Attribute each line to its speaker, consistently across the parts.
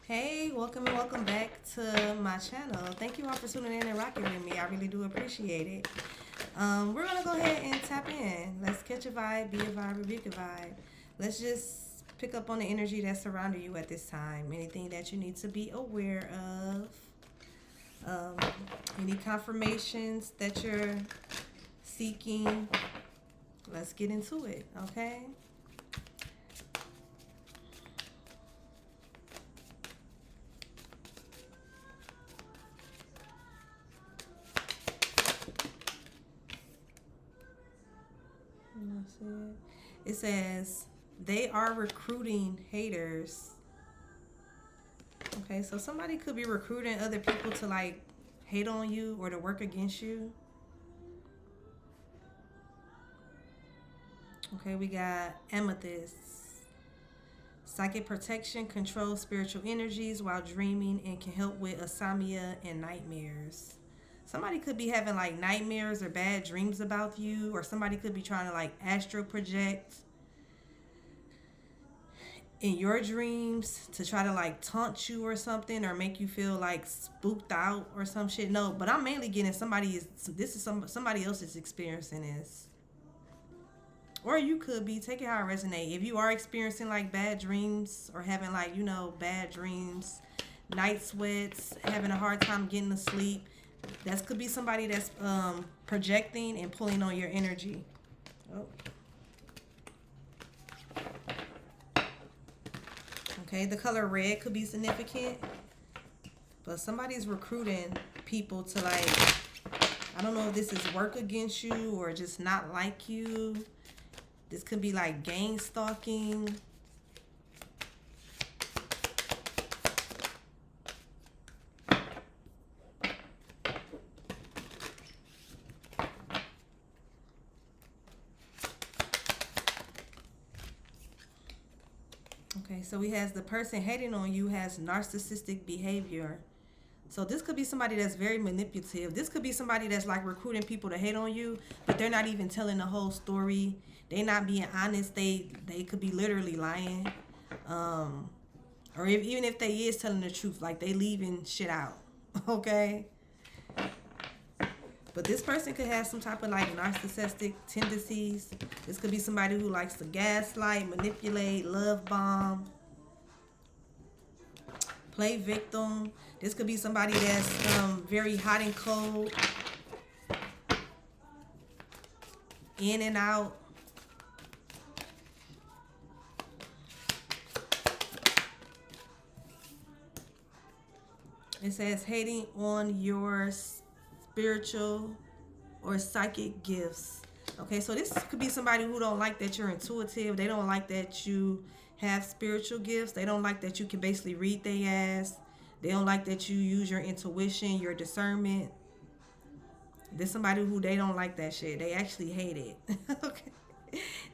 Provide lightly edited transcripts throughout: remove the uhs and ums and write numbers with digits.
Speaker 1: Hey, welcome and welcome back to my channel. Thank you all for tuning in and rocking with me. I really do appreciate it. We're gonna go ahead and tap in. Let's catch a vibe, be a vibe, rebuke a vibe. Let's just pick up on the energy that's surrounding you at this time. Anything that you need to be aware of. Um, any confirmations that you're seeking. Let's get into it, okay? It says they are recruiting haters. Okay, so somebody could be recruiting other people to like hate on you or to work against you. Okay, we got amethyst. Psychic protection controls spiritual energies while dreaming and can help with asomnia and nightmares. Somebody could be having like nightmares or bad dreams about you, or somebody could be trying to like astral project in your dreams to try to like taunt you or something, or make you feel like spooked out or some shit. No, but I'm mainly getting somebody else is experiencing this. Or you could be, take it how it resonates. If you are experiencing like bad dreams or having like, bad dreams, night sweats, having a hard time getting to sleep, that could be somebody that's projecting and pulling on your energy. Oh. Okay, the color red could be significant. But somebody's recruiting people to like, I don't know if this is work against you or just not like you. This could be like gang stalking. Okay, so he has the person hating on you has narcissistic behavior. So this could be somebody that's very manipulative. This could be somebody that's like recruiting people to hate on you, but they're not even telling the whole story. They not being honest. They could be literally lying. Or even if they is telling the truth, like they leaving shit out. Okay? But this person could have some type of like narcissistic tendencies. This could be somebody who likes to gaslight, manipulate, love bomb, play victim. This could be somebody that's very hot and cold, in and out. It says hating on your spiritual or psychic gifts. Okay, so this could be somebody who don't like that you're intuitive. They don't like that you have spiritual gifts. They don't like that you can basically read their ass. They don't like that you use your intuition, your discernment. There's somebody who they don't like that shit. They actually hate it. Okay.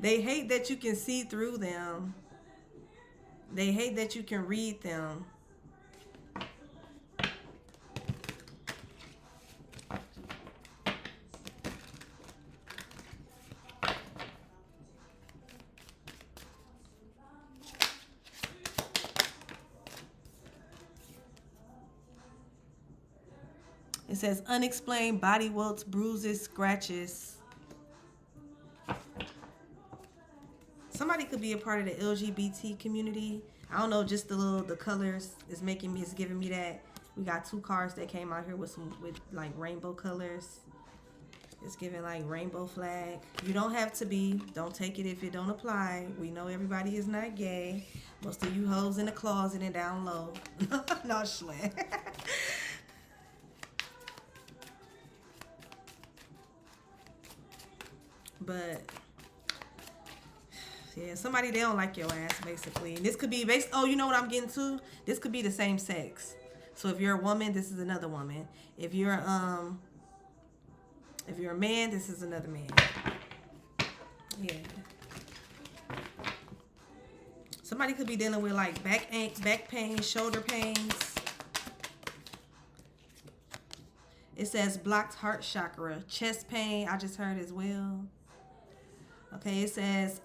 Speaker 1: They hate that you can see through them. They hate that you can read them. It says unexplained body welts, bruises, scratches. Somebody could be a part of the LGBT community. I don't know, just the colors is giving me that. We got two cards that came out here with like rainbow colors. It's giving like rainbow flag. You don't have to be. Don't take it if it don't apply. We know everybody is not gay. Most of you hoes in the closet and down low. No sweat. But yeah, somebody they don't like your ass basically. And this could be based. Oh, you know what I'm getting to? This could be the same sex. So if you're a woman, this is another woman. If you're a man, this is another man. Yeah. Somebody could be dealing with like back pain, shoulder pains. It says blocked heart chakra, chest pain. I just heard as well. Okay, it says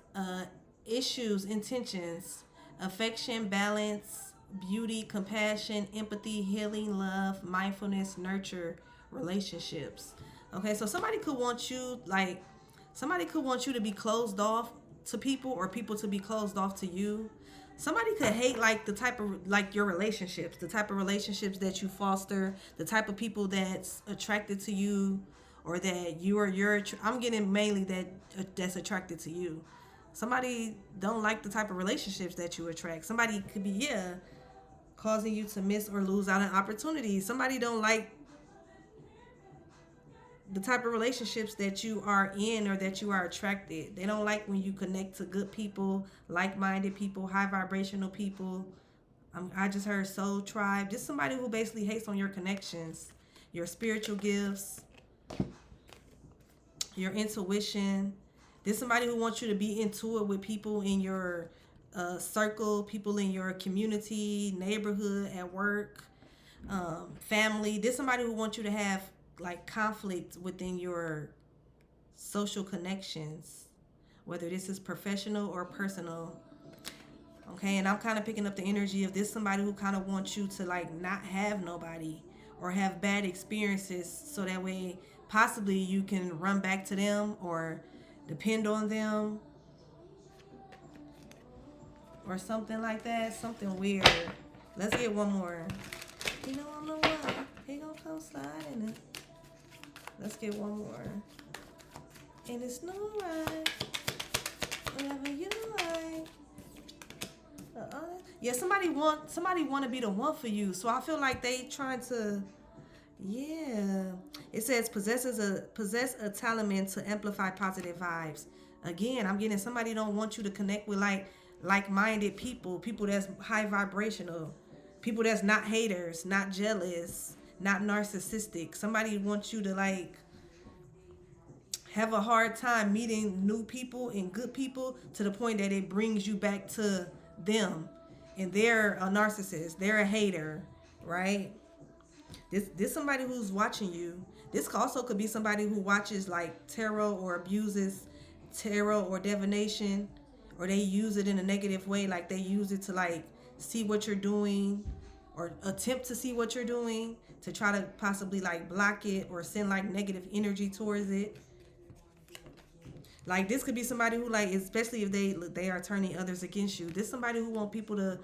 Speaker 1: issues, intentions, affection, balance, beauty, compassion, empathy, healing, love, mindfulness, nurture, relationships. Okay, so somebody could want you to be closed off to people, or people to be closed off to you. Somebody could hate like the type of like your relationships, the type of relationships that you foster, the type of people that's attracted to you, or that I'm getting mainly that's attracted to you. Somebody don't like the type of relationships that you attract. Somebody could be, yeah, causing you to miss or lose out on opportunities. Somebody don't like the type of relationships that you are in or that you are attracted. They don't like when you connect to good people, like-minded people, high vibrational people. I just heard soul tribe. Just somebody who basically hates on your connections, your spiritual gifts, your intuition. There's somebody who wants you to be into it with people in your circle, people in your community, neighborhood, at work, family. There's somebody who wants you to have like conflict within your social connections, whether this is professional or personal. Okay, and I'm kind of picking up the energy of this somebody who kind of wants you to like not have nobody or have bad experiences, so that way possibly you can run back to them or depend on them or something like that. Something weird. Let's get one more. You know I'm the one. He gonna come sliding it. Let's get one more. And it's no right. Whatever you like. Yeah, somebody want to be the one for you. So I feel like they trying to, yeah. It says possess a talent to amplify positive vibes. Again, I'm getting somebody don't want you to connect with like-minded people, people that's high vibrational, people that's not haters, not jealous, not narcissistic. Somebody wants you to like have a hard time meeting new people and good people to the point that it brings you back to them, and they're a narcissist, they're a hater, right? This somebody who's watching you. This also could be somebody who watches like tarot or abuses tarot or divination, or they use it in a negative way, like they use it to like see what you're doing or attempt to see what you're doing to try to possibly like block it or send like negative energy towards it. Like this could be somebody who like, especially if they are turning others against you. This somebody who want people to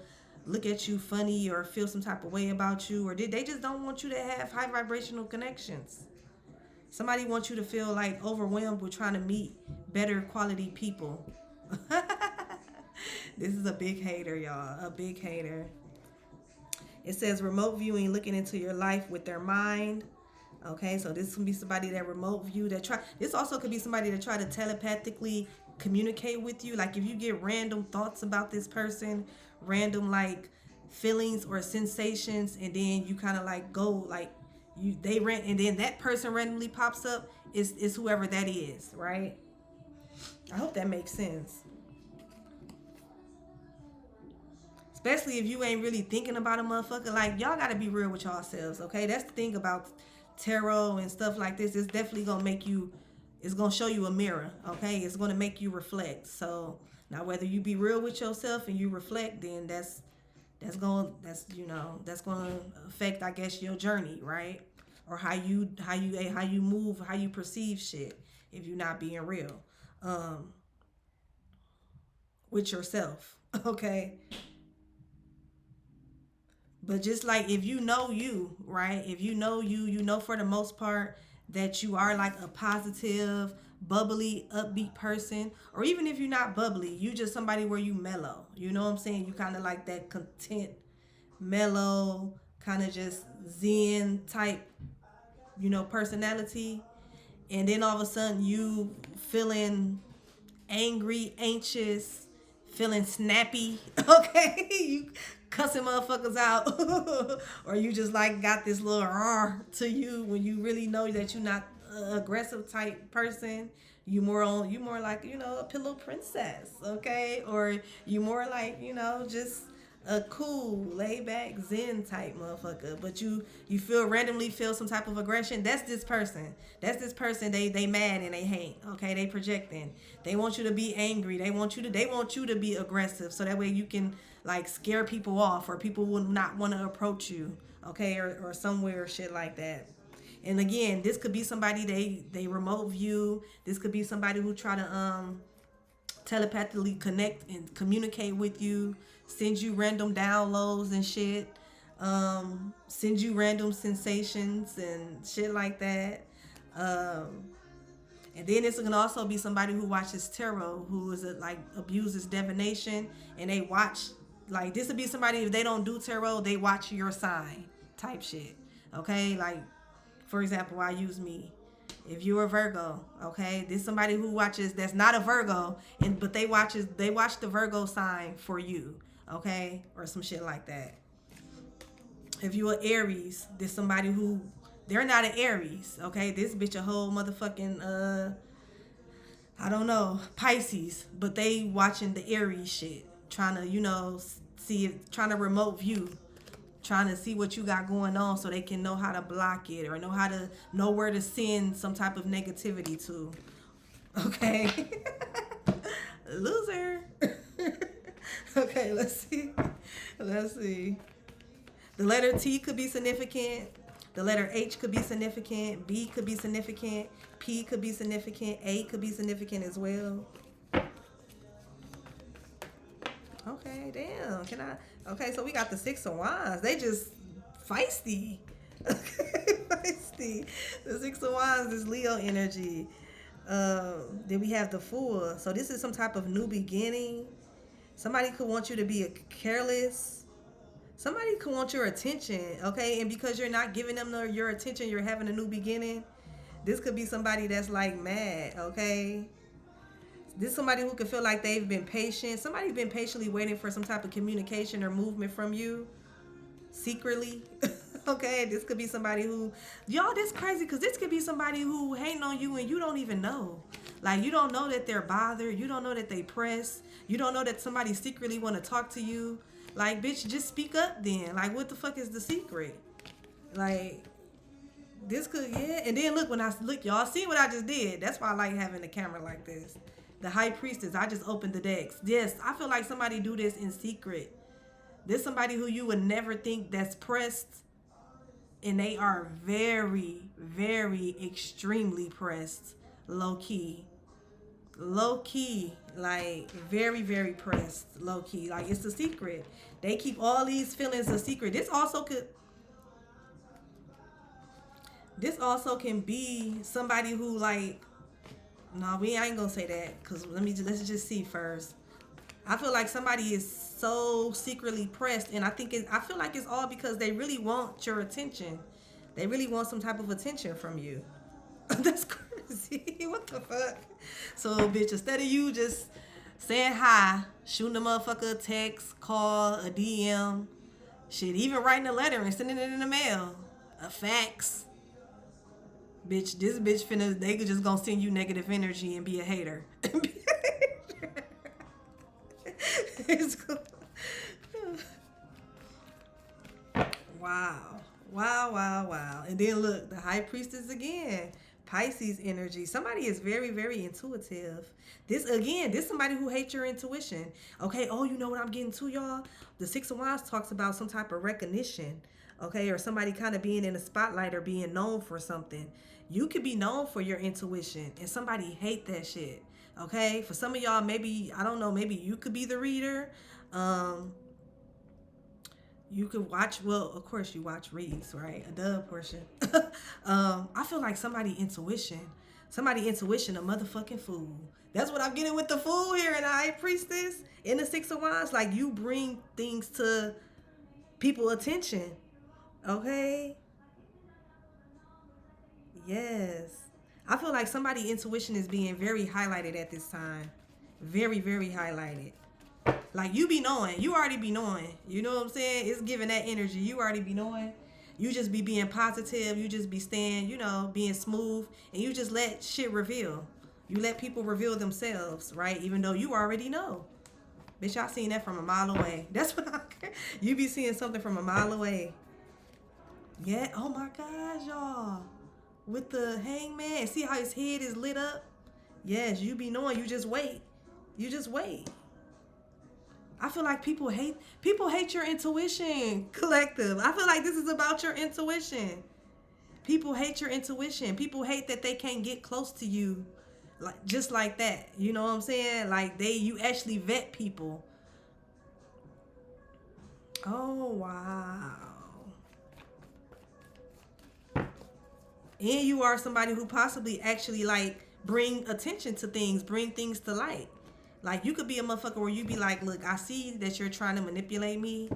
Speaker 1: look at you funny or feel some type of way about you, or they just don't want you to have high vibrational connections. Somebody wants you to feel like overwhelmed with trying to meet better quality people. This is a big hater, y'all. A big hater. It says remote viewing, looking into your life with their mind. Okay, so this can be somebody that remote view that try. This also could be somebody that try to telepathically communicate with you. Like if you get random thoughts about this person, random like feelings or sensations, and then you kind of like go like and then that person randomly pops up. Is whoever that is, right? I hope that makes sense. Especially if you ain't really thinking about a motherfucker. Like, y'all gotta be real with yourselves, okay? That's the thing about tarot and stuff like this. It's definitely gonna make you, it's gonna show you a mirror, okay? It's gonna make you reflect. So now whether you be real with yourself and you reflect, then that's gonna affect, I guess, your journey, right? Or how you move, how you perceive shit if you're not being real with yourself, okay? But just like if you know you, right? If you know you, you know for the most part that you are like a positive, bubbly, upbeat person. Or even if you're not bubbly, you just somebody where you mellow. You know what I'm saying? You kind of like that content, mellow, kind of just zen type, personality. And then all of a sudden you feeling angry, anxious, feeling snappy, okay? You cussing motherfuckers out, or you just like got this little to you when you really know that you're not an aggressive type person. You more like a pillow princess, okay? Or you more like just a cool, laid back, zen type motherfucker, but you randomly feel some type of aggression. That's this person. That's this person. They mad and they hate. Okay, they projecting. They want you to be angry. They want you to be aggressive, so that way you can like scare people off, or people will not want to approach you, okay, or somewhere shit like that. And again, this could be somebody they remote view. This could be somebody who try to telepathically connect and communicate with you, send you random downloads and shit, send you random sensations and shit like that. And then this can also be somebody who watches tarot, who is like abuses divination, and they watch, like, this would be somebody, if they don't do tarot, they watch your sign type shit. Okay, like, for example, I use me. If you're a Virgo, okay, this is somebody who watches, that's not a Virgo, and but they watch the Virgo sign for you, okay, or some shit like that. If you're an Aries, this somebody who, they're not an Aries, okay, this bitch a whole motherfucking I don't know, Pisces, but they watching the Aries shit, trying to, you know, see it, trying to remote view, trying to see what you got going on so they can know how to block it, or know where to send some type of negativity to. Okay. Loser. Okay, let's see. The letter T could be significant. The letter H could be significant. B could be significant. P could be significant. A could be significant as well. Okay, damn. Okay, so we got the Six of Wands. They just feisty. Okay, feisty. The Six of Wands is Leo energy. Then we have the Fool. So this is some type of new beginning. Somebody could want you to be careless. Somebody could want your attention, okay? And because you're not giving them your attention, you're having a new beginning. This could be somebody that's like mad, okay? This is somebody who could feel like they've been patient. Somebody's been patiently waiting for some type of communication or movement from you secretly. Okay, this could be somebody who, y'all, this crazy, because this could be somebody who hating on you and you don't even know. Like, you don't know that they're bothered. You don't know that they pressed. You don't know that somebody secretly want to talk to you. Like, bitch, just speak up then. Like, what the fuck is the secret? Like, this could, yeah. And then look, y'all see what I just did. That's why I like having the camera like this. The High Priestess, I just opened the decks. Yes, I feel like somebody do this in secret. There's somebody who you would never think that's pressed. And they are very, very extremely pressed. Low key. Low key. Like, very, very pressed. Low key. Like, it's a secret. They keep all these feelings a secret. This also can be somebody who, like, no, I ain't gonna say that, because let's just see first. I feel like somebody is so secretly pressed, and I feel like it's all because they really want your attention. They really want some type of attention from you. That's crazy. What the fuck? So, bitch, instead of you just saying hi, shooting a motherfucker a text, call, a DM, shit, even writing a letter and sending it in the mail, a fax. Bitch, this bitch they could just gonna send you negative energy and be a hater. Wow. And then look, the High Priestess again. Pisces energy. Somebody is very, very intuitive. This somebody who hates your intuition. Okay, oh, you know what I'm getting to, y'all? The Six of Wands talks about some type of recognition. Okay, or somebody kind of being in the spotlight or being known for something. You could be known for your intuition, and somebody hate that shit. Okay, for some of y'all, maybe, I don't know, maybe you could be the reader. You could watch, well, of course you watch reads, right? A dub portion. I feel like somebody intuition a motherfucking fool. That's what I'm getting with the Fool here in the High Priestess. In the Six of Wands, like, you bring things to people attention. Okay? Yes. I feel like somebody's intuition is being very highlighted at this time. Very, very highlighted. Like, you be knowing. You already be knowing. You know what I'm saying? It's giving that energy. You already be knowing. You just be being positive. You just be staying, being smooth. And you just let shit reveal. You let people reveal themselves, right? Even though you already know. Bitch, y'all seen that from a mile away. That's what you be seeing something from a mile away. Yeah. Oh my gosh, y'all. With the Hangman. See how his head is lit up? Yes, you be knowing. You just wait. I feel like people hate your intuition, collective. I feel like this is about your intuition. People hate your intuition. People hate that they can't get close to you like just like that. You know what I'm saying? Like you actually vet people. Oh wow. And you are somebody who possibly actually like bring attention to things, bring things to light. Like you could be a motherfucker where you be like, look, I see that you're trying to manipulate me,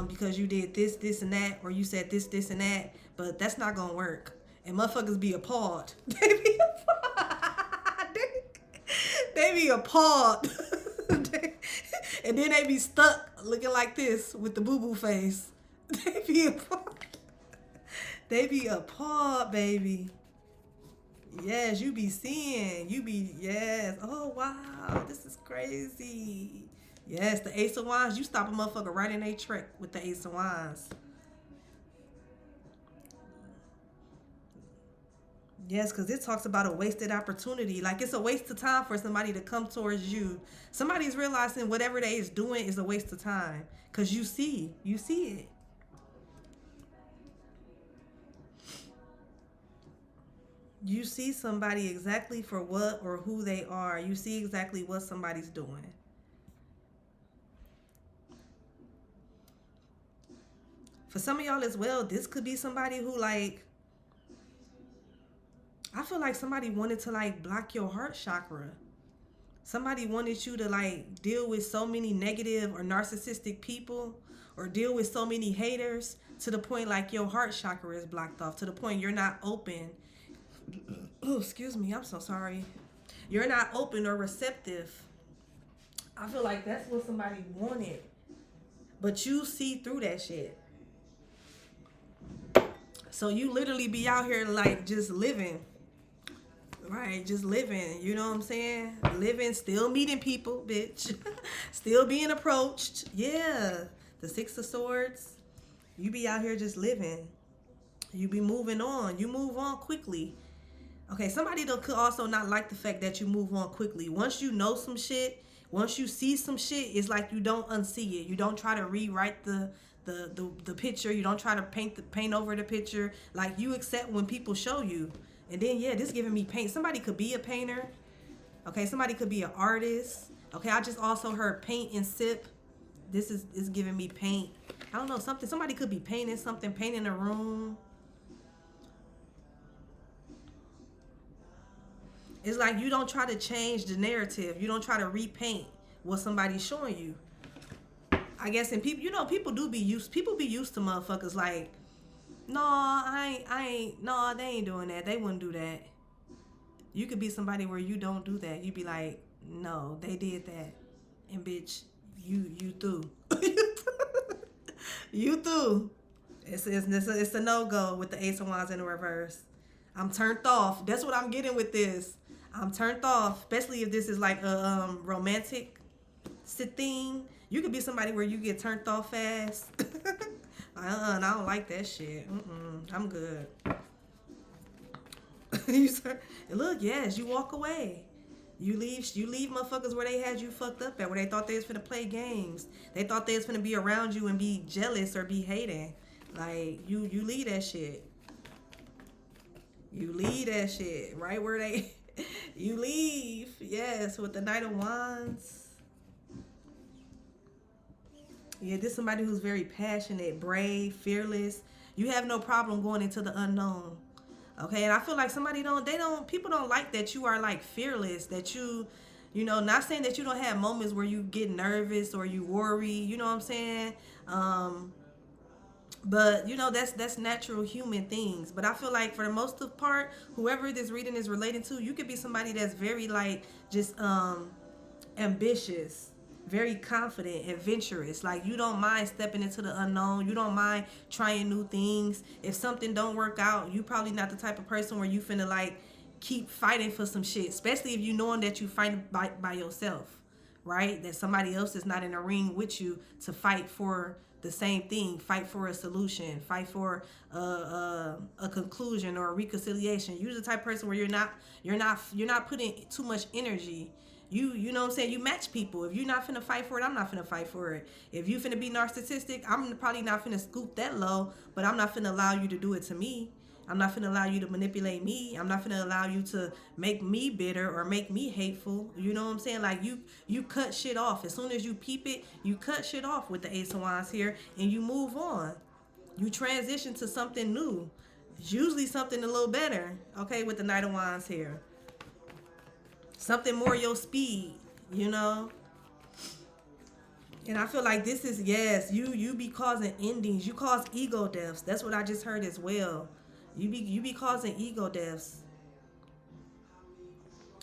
Speaker 1: because you did this, this, and that, or you said this, this, and that, but that's not gonna work. And motherfuckers be appalled. They be appalled. They be appalled. And then they be stuck looking like this with the boo-boo face. They be appalled. They be appalled, baby. Yes, you be seeing. Yes. Oh, wow. This is crazy. Yes, the Ace of Wands. You stop a motherfucker right in their track with the Ace of Wands. Yes, because it talks about a wasted opportunity. Like it's a waste of time for somebody to come towards you. Somebody's realizing whatever they is doing is a waste of time. Because you see it. You see somebody exactly for what or who they are. You see exactly what somebody's doing. For some of y'all as well, this could be somebody who like, I feel like somebody wanted to like block your heart chakra. Somebody wanted you to like deal with so many negative or narcissistic people or deal with so many haters to the point like your heart chakra is blocked off, to the point you're not open. Oh, excuse me. I'm so sorry. You're not open or receptive. I feel like that's what somebody wanted. But you see through that shit. So you literally be out here like just living. Right, just living, you know what I'm saying? Living, still meeting people, bitch. Still being approached. Yeah. The Six of Swords. You be out here just living. You be moving on. You move on quickly. Okay, somebody though could also not like the fact that you move on quickly. Once you know some shit, once you see some shit, it's like you don't unsee it. You don't try to rewrite the picture. You don't try to paint over the picture. Like you accept when people show you. And then yeah, this giving me paint. Somebody could be a painter. Okay, somebody could be an artist. Okay, I just also heard paint and sip. This is giving me paint. I don't know, something. Somebody could be painting something, painting a room. It's like you don't try to change the narrative. You don't try to repaint what somebody's showing you. I guess, and people, you know, people be used to motherfuckers like, no, I ain't, no, they ain't doing that. They wouldn't do that. You could be somebody where you don't do that. You'd be like, no, they did that. And bitch, you through. You through. It's a no-go with the Ace of Wands in the reverse. I'm turned off. That's what I'm getting with this. I'm turned off, especially if this is like a romantic thing. You could be somebody where you get turned off fast. I don't like that shit. I'm good. Look, yes, you walk away. You leave motherfuckers where they had you fucked up at, where they thought they was finna play games. They thought they was finna be around you and be jealous or be hating. Like, you leave that shit. You leave that shit right where they... You leave. Yes, with the Knight of Wands. Yeah, this is somebody who's very passionate, brave, fearless. You have no problem going into the unknown. Okay, and I feel like people don't like that you are like fearless, that you know, not saying that you don't have moments where you get nervous or you worry, you know what I'm saying? But you know, that's natural human things. But I feel like for the most of part, whoever this reading is relating to, you could be somebody that's very like just ambitious, very confident, adventurous. Like you don't mind stepping into the unknown. You don't mind trying new things. If something don't work out, you probably not the type of person where you finna like keep fighting for some shit, especially if you knowing that you fight by yourself, right? That somebody else is not in a ring with you to fight for the same thing, fight for a solution, fight for a conclusion or a reconciliation. You're the type of person where you're not putting too much energy You know what I'm saying? You match people. If you're not finna fight for it, I'm not finna fight for it. If you finna be narcissistic, I'm probably not finna scoop that low, but I'm not finna allow you to do it to me. I'm not finna allow you to manipulate me. I'm not finna allow you to make me bitter or make me hateful. You know what I'm saying? Like you cut shit off. As soon as you peep it, you cut shit off with the Ace of Wands here and you move on. You transition to something new. It's usually something a little better, okay, with the Knight of Wands here. Something more your speed, you know? And I feel like this is, yes, you be causing endings. You cause ego deaths. That's what I just heard as well. You be causing ego deaths.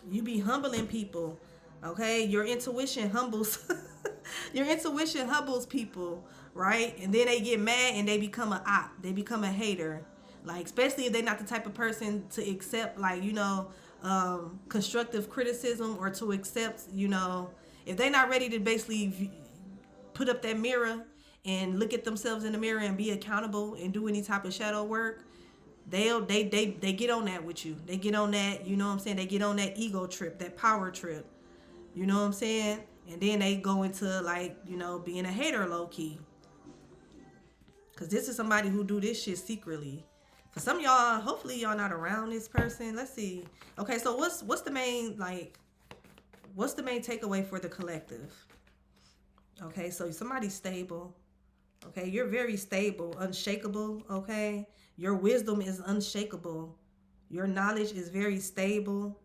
Speaker 1: You be humbling people. Okay? Your intuition humbles your intuition humbles people, right? And then they get mad and they become a op. They become a hater. Like, especially if they're not the type of person to accept, like, you know, constructive criticism, or to accept, you know, if they're not ready to basically put up that mirror and look at themselves in the mirror and be accountable and do any type of shadow work, they get on that with you. They get on that, you know what I'm saying? They get on that ego trip, that power trip. You know what I'm saying? And then they go into, like, you know, being a hater low key. Cause this is somebody who do this shit secretly. For some of y'all, hopefully y'all not around this person. Let's see. Okay, so what's the main, like, what's the main takeaway for the collective? Okay, so somebody's stable. Okay, you're very stable, unshakable. Okay, your wisdom is unshakable. Your knowledge is very stable.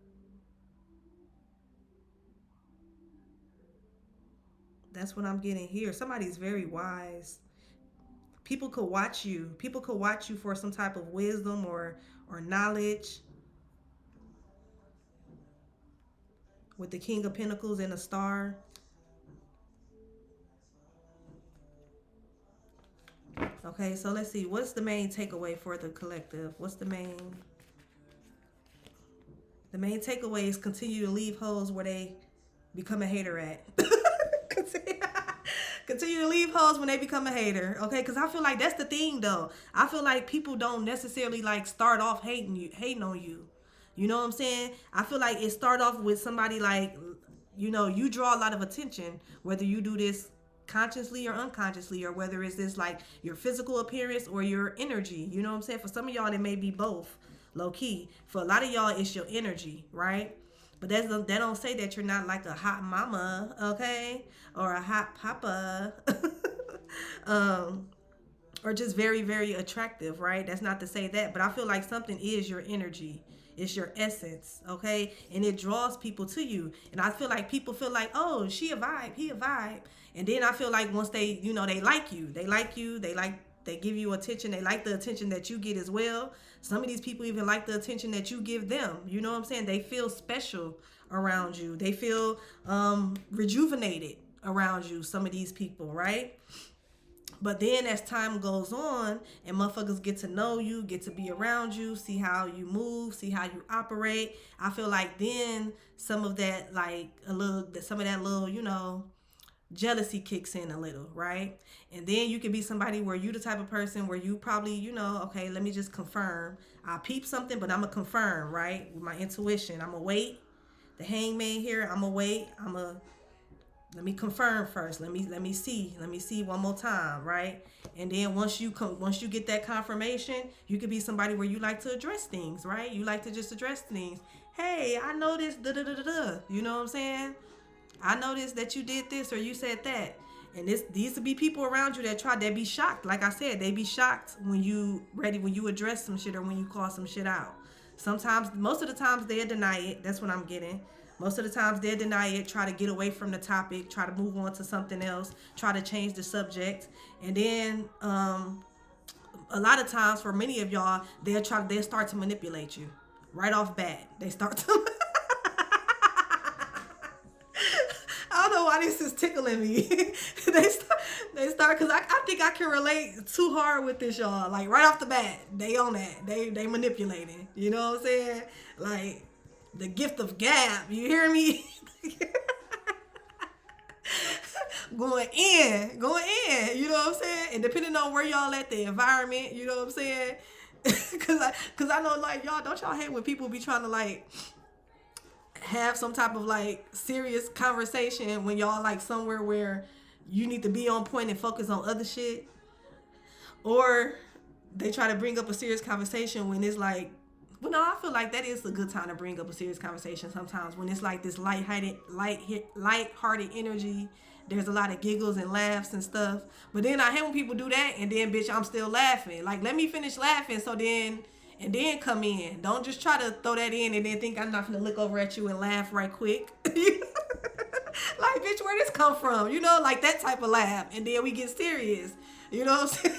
Speaker 1: That's what I'm getting here. Somebody's very wise. People could watch you. People could watch you for some type of wisdom or knowledge. With the King of Pentacles and a star. Okay, so let's see. What's the main takeaway for the collective? What's the main takeaway is continue to leave hoes where they become a hater at. Continue to leave hoes when they become a hater, okay? Because I feel like that's the thing, though. I feel like people don't necessarily, like, start off hating on you. You know what I'm saying? I feel like it start off with somebody, like, you know, you draw a lot of attention, whether you do this consciously or unconsciously, or whether it's this, like, your physical appearance or your energy. You know what I'm saying? For some of y'all, it may be both, low key. For a lot of y'all, it's your energy, right? But that don't say that you're not, like, a hot mama, okay? Or a hot papa. Or just very, very attractive, right? That's not to say that. But I feel like something is your energy. It's your essence, okay? And it draws people to you. And I feel like people feel like, oh, she a vibe, he a vibe. And then I feel like once they, you know, they like you. They give you attention. They like the attention that you get as well. Some of these people even like the attention that you give them. You know what I'm saying? They feel special around you. They feel rejuvenated around you, some of these people, right? But then as time goes on and motherfuckers get to know you, get to be around you, see how you move, see how you operate, I feel like then some of that, like, some of that little, you know, jealousy kicks in a little, right? And then you could be somebody where you the type of person where you probably, you know, okay, let me just confirm. I peep something, but I'm going to confirm, right? With my intuition. I'm going to wait. The hangman here, I'm going to wait. Let me confirm first. Let me see one more time, right? And then once you get that confirmation, you could be somebody where you like to address things, right? You like to just address things. Hey, I noticed You know what I'm saying? I noticed that you did this or you said that. And these would be people around you that be shocked. Like I said, they be shocked when you address some shit or when you call some shit out. Sometimes, most of the times they'll deny it. That's what I'm getting. Most of the times they'll deny it, try to get away from the topic, try to move on to something else, try to change the subject. And then a lot of times for many of y'all, they'll start to manipulate you right off bat. They start to I don't know why this is tickling me. they start because I think I can relate too hard with this, y'all. Like right off the bat, they on that. They manipulating. You know what I'm saying? Like the gift of gab. You hear me? going in. You know what I'm saying? And depending on where y'all at, the environment. You know what I'm saying? Cause I know, like, y'all, don't y'all hate when people be trying to, like, have some type of like serious conversation when y'all like somewhere where you need to be on point and focus on other shit, or they try to bring up a serious conversation when it's like, well, no, I feel like that is a good time to bring up a serious conversation sometimes when it's like this light-hearted energy. There's a lot of giggles and laughs and stuff. But then I hate when people do that and then, bitch, I'm still laughing. Like, let me finish laughing and then come in. Don't just try to throw that in and then think I'm not gonna look over at you and laugh right quick. Like, bitch, where this come from? You know, like that type of laugh. And then we get serious. You know what I'm saying?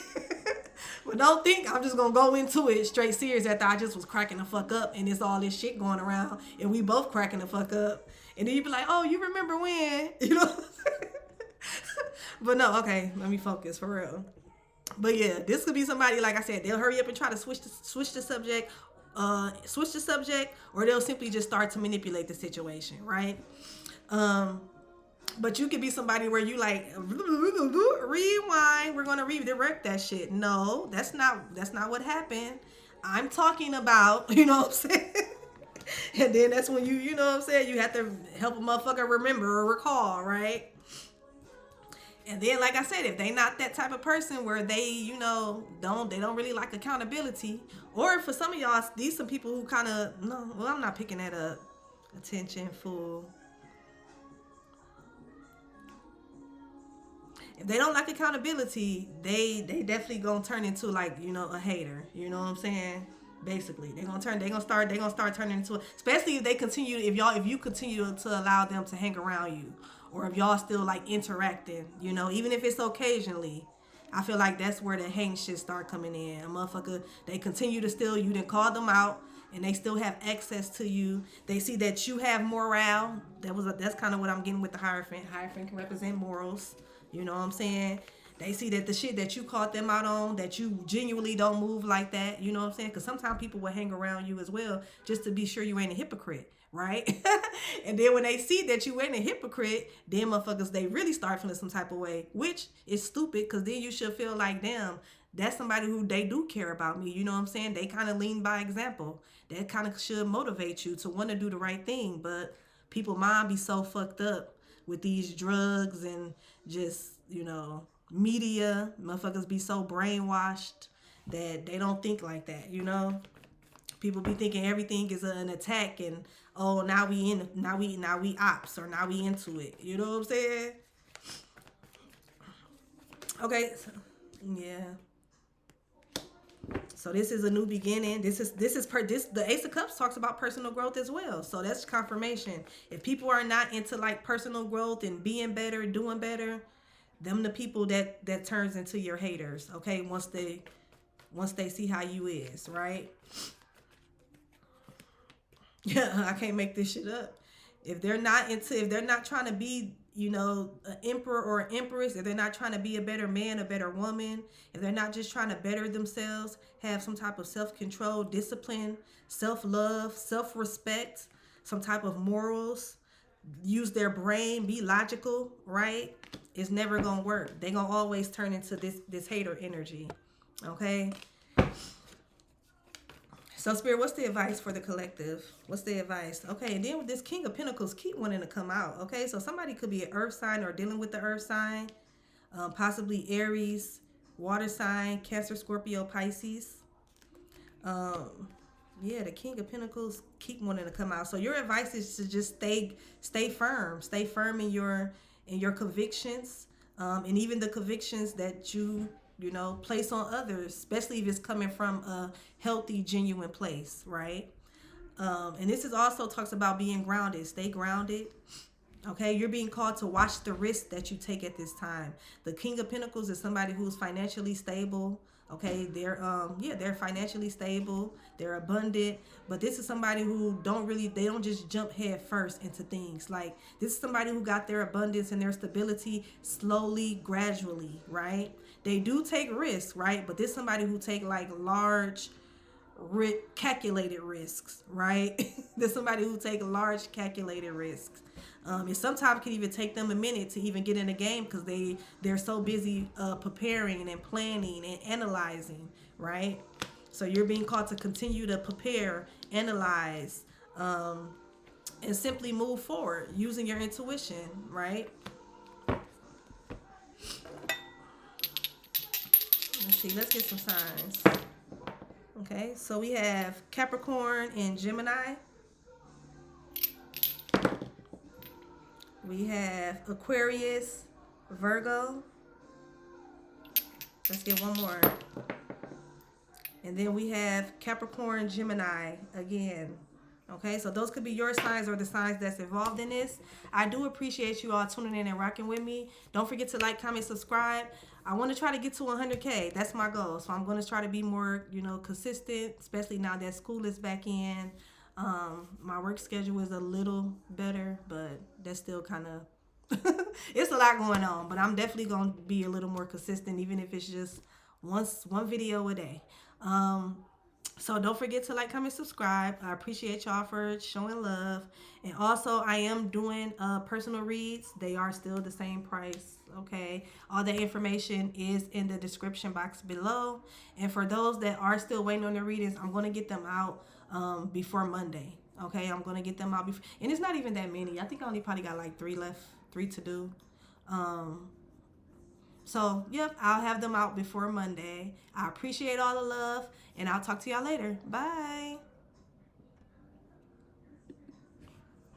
Speaker 1: But don't think I'm just gonna go into it straight serious after I just was cracking the fuck up and it's all this shit going around and we both cracking the fuck up. And then you be like, oh, you remember when? You know what I'm saying? But no, okay, let me focus for real. But yeah, this could be somebody, like I said, they'll hurry up and try to switch the subject, or they'll simply just start to manipulate the situation, right? But you could be somebody where you like, rewind, we're gonna redirect that shit. No, that's not what happened. I'm talking about, you know what I'm saying? And then that's when you know what I'm saying, you have to help a motherfucker remember or recall, right? And then, like I said, if they not that type of person where they, you know, don't really like accountability, or for some of y'all, these some people who kind of, no, well, I'm not picking that up. Attention, fool. If they don't like accountability, they definitely gonna turn into like, you know, a hater. You know what I'm saying? Basically, they're gonna start turning into, especially if you continue to allow them to hang around you, or if y'all still like interacting, you know, even if it's occasionally. I feel like that's where the hang shit start coming in. A motherfucker, they continue to steal, you didn't call them out, and they still have access to you. They see that you have morale. That's kind of what I'm getting with the Hierophant. Hierophant can represent morals. You know what I'm saying? They see that the shit that you caught them out on, that you genuinely don't move like that. You know what I'm saying? Because sometimes people will hang around you as well just to be sure you ain't a hypocrite, right? And then when they see that you ain't a hypocrite, then motherfuckers, they really start feeling some type of way, which is stupid, because then you should feel like, damn, that's somebody who they do care about me. You know what I'm saying? They kind of lean by example. That kind of should motivate you to want to do the right thing. But people mind be so fucked up with these drugs and just, you know, media. Motherfuckers be so brainwashed that they don't think like that, you know? People be thinking everything is an attack and, oh, now we ops, or now we into it. You know what I'm saying? Okay, so, yeah. So this is a new beginning. The Ace of Cups talks about personal growth as well. So that's confirmation. If people are not into like personal growth and being better, doing better, them the people that turns into your haters. Okay, once they see how you is, right? Yeah, I can't make this shit up. If they're not trying to be, you know, an emperor or an empress, if they're not trying to be a better man, a better woman, if they're not just trying to better themselves, have some type of self-control, discipline, self-love, self-respect, some type of morals, use their brain, be logical, right? It's never gonna work. They're gonna always turn into this hater energy. Okay? So, Spirit, what's the advice for the collective? What's the advice? Okay, and then with this King of Pentacles, keep wanting to come out. Okay, so somebody could be an earth sign or dealing with the earth sign, possibly Aries, water sign, Cancer, Scorpio, Pisces. Yeah, the King of Pentacles keep wanting to come out. So your advice is to just stay firm in your convictions, and even the convictions that you know, place on others, especially if it's coming from a healthy, genuine place, right? And this is also talks about being grounded. Stay grounded. Okay, you're being called to watch the risk that you take at this time. The King of Pentacles is somebody who's financially stable. Okay, they're financially stable, they're abundant, but this is somebody who they don't just jump head first into things. Like, this is somebody who got their abundance and their stability slowly, gradually, right? They do take risks, right? But this is somebody who take like large, calculated risks, right? There's somebody who take large calculated risks. It sometimes can even take them a minute to even get in the game because they're so busy preparing and planning and analyzing, right? So you're being called to continue to prepare, analyze, and simply move forward using your intuition, right? Let's see, let's get some signs. Okay, so we have Capricorn and Gemini. We have Aquarius, Virgo. Let's get one more. And then we have Capricorn, Gemini again. Okay, so those could be your signs or the signs that's involved in this. I do appreciate you all tuning in and rocking with me. Don't forget to like, comment, subscribe. I want to try to get to 100K. That's my goal. So I'm going to try to be more, consistent, especially now that school is back in. My work schedule is a little better, but that's still kind of, it's a lot going on. But I'm definitely going to be a little more consistent, even if it's just one video a day. So don't forget to like, comment, subscribe. I appreciate y'all for showing love. And also, I am doing personal reads. They are still the same price, okay? All the information is in the description box below. And for those that are still waiting on their readings, I'm going to get them out before Monday, okay? I'm going to get them out before. And it's not even that many. I think I only probably got like 3 left, 3 to do. So, yep, I'll have them out before Monday. I appreciate all the love, and I'll talk to y'all later. Bye.